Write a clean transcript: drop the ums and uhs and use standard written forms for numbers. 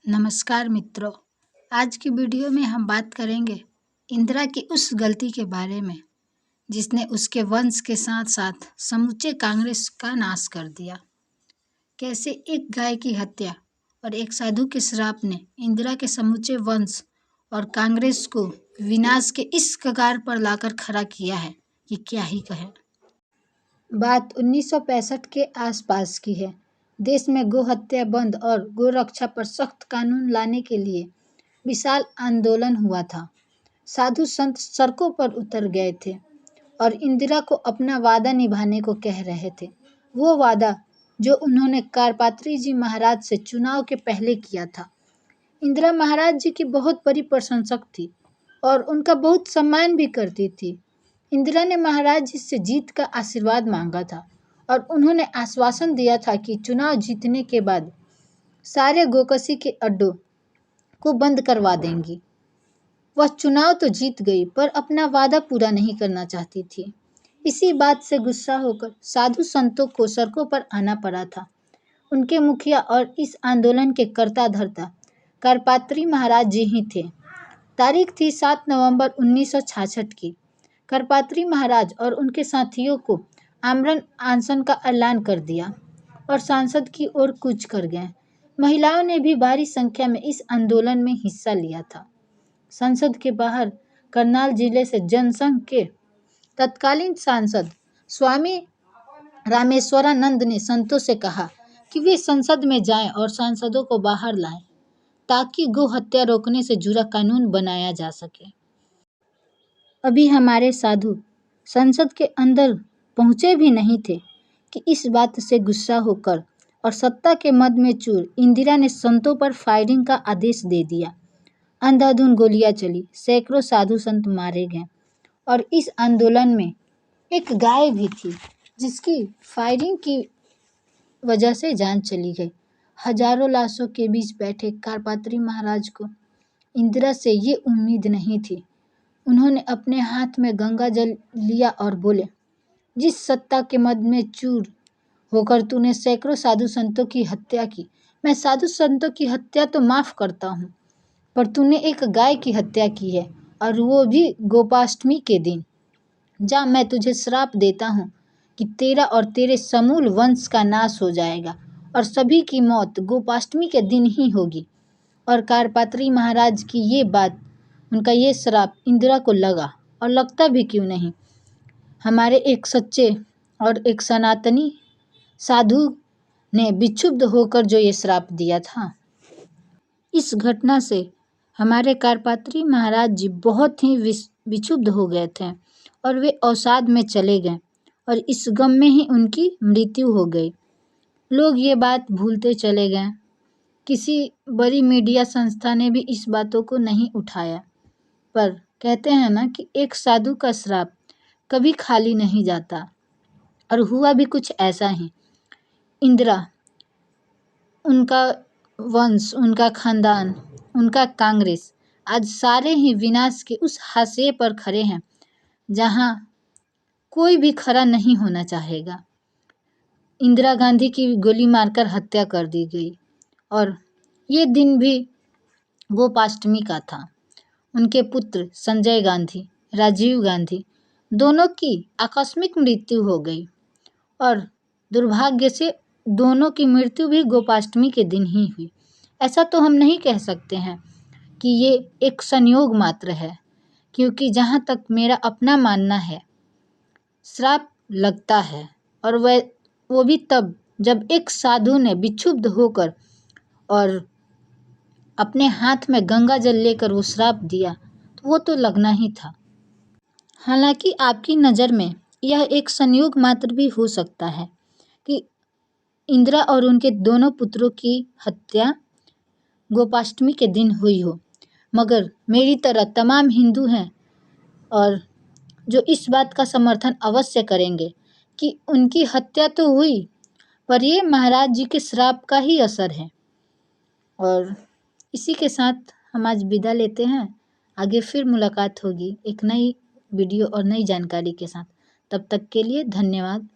नमस्कार मित्रों। आज की वीडियो में हम बात करेंगे इंदिरा की उस गलती के बारे में जिसने उसके वंश के साथ साथ समूचे कांग्रेस का नाश कर दिया। कैसे एक गाय की हत्या और एक साधु के श्राप ने इंदिरा के समूचे वंश और कांग्रेस को विनाश के इस कगार पर लाकर खड़ा किया है कि क्या ही कहें। बात 1965 के आसपास की है। देश में गो हत्या बंद और गो रक्षा पर सख्त कानून लाने के लिए विशाल आंदोलन हुआ था। साधु संत सड़कों पर उतर गए थे और इंदिरा को अपना वादा निभाने को कह रहे थे। वो वादा जो उन्होंने कारपात्री जी महाराज से चुनाव के पहले किया था। इंदिरा महाराज जी की बहुत बड़ी प्रशंसक थी और उनका बहुत सम्मान भी करती थी। इंदिरा ने महाराज जी से जीत का आशीर्वाद मांगा था और उन्होंने आश्वासन दिया था कि चुनाव जीतने के बाद सारे गोकशी के अड्डों को बंद करवा देंगी। वह चुनाव तो जीत गई पर अपना वादा पूरा नहीं करना चाहती थी। इसी बात से गुस्सा होकर साधु संतों को सड़कों पर आना पड़ा था। उनके मुखिया और इस आंदोलन के कर्ता धर्ता कारपात्री महाराज जी ही थे। तारीख थी 7 नवंबर 1966 की। करपात्री महाराज और उनके साथियों को आमरण अनशन का ऐलान कर दिया और सांसद की ओर कूच कर गए। महिलाओं ने भी भारी संख्या में इस आंदोलन में हिस्सा लिया था। संसद के बाहर करनाल जिले से जनसंघ के तत्कालीन सांसद स्वामी रामेश्वरानंद ने संतों से कहा कि वे संसद में जाएं और सांसदों को बाहर लाएं ताकि गो हत्या रोकने से जुड़ा कानून बनाया जा सके। अभी हमारे साधु संसद के अंदर पहुंचे भी नहीं थे कि इस बात से गुस्सा होकर और सत्ता के मद में चूर इंदिरा ने संतों पर फायरिंग का आदेश दे दिया। अंधाधुंध गोलियां चली, सैकड़ों साधु संत मारे गए और इस आंदोलन में एक गाय भी थी जिसकी फायरिंग की वजह से जान चली गई। हजारों लाशों के बीच बैठे कारपात्री महाराज को इंदिरा से ये उम्मीद नहीं थी। उन्होंने अपने हाथ में गंगा जल लिया और बोले, जिस सत्ता के मद में चूर होकर तूने सैकड़ों साधु संतों की हत्या की, मैं साधु संतों की हत्या तो माफ करता हूँ, पर तूने एक गाय की हत्या की है और वो भी गोपाष्टमी के दिन। जा, मैं तुझे श्राप देता हूँ कि तेरा और तेरे समूल वंश का नाश हो जाएगा और सभी की मौत गोपाष्टमी के दिन ही होगी। और कारपात्री महाराज की ये बात, उनका ये श्राप इंदिरा को लगा, और लगता भी क्यों नहीं। हमारे एक सच्चे और एक सनातनी साधु ने विक्षुब्ध होकर जो ये श्राप दिया था। इस घटना से हमारे कारपात्री महाराज जी बहुत ही विक्षुब्ध हो गए थे और वे अवसाद में चले गए और इस गम में ही उनकी मृत्यु हो गई। लोग ये बात भूलते चले गए। किसी बड़ी मीडिया संस्था ने भी इस बातों को नहीं उठाया, पर कहते हैं ना कि एक साधु का श्राप कभी खाली नहीं जाता, और हुआ भी कुछ ऐसा ही। इंदिरा, उनका वंश, उनका खानदान, उनका कांग्रेस आज सारे ही विनाश के उस हाशिए पर खड़े हैं जहां कोई भी खड़ा नहीं होना चाहेगा। इंदिरा गांधी की गोली मारकर हत्या कर दी गई और ये दिन भी गोपाष्टमी का था। उनके पुत्र संजय गांधी, राजीव गांधी दोनों की आकस्मिक मृत्यु हो गई और दुर्भाग्य से दोनों की मृत्यु भी गोपाष्टमी के दिन ही हुई। ऐसा तो हम नहीं कह सकते हैं कि ये एक संयोग मात्र है, क्योंकि जहाँ तक मेरा अपना मानना है, श्राप लगता है और वो भी तब जब एक साधु ने विक्षुब्ध होकर और अपने हाथ में गंगा जल लेकर वो श्राप दिया, तो वो तो लगना ही था। हालांकि आपकी नज़र में यह एक संयोग मात्र भी हो सकता है कि इंदिरा और उनके दोनों पुत्रों की हत्या गोपाष्टमी के दिन हुई हो, मगर मेरी तरह तमाम हिंदू हैं और जो इस बात का समर्थन अवश्य करेंगे कि उनकी हत्या तो हुई, पर ये महाराज जी के श्राप का ही असर है। और इसी के साथ हम आज विदा लेते हैं। आगे फिर मुलाकात होगी एक नई वीडियो और नई जानकारी के साथ। तब तक के लिए धन्यवाद।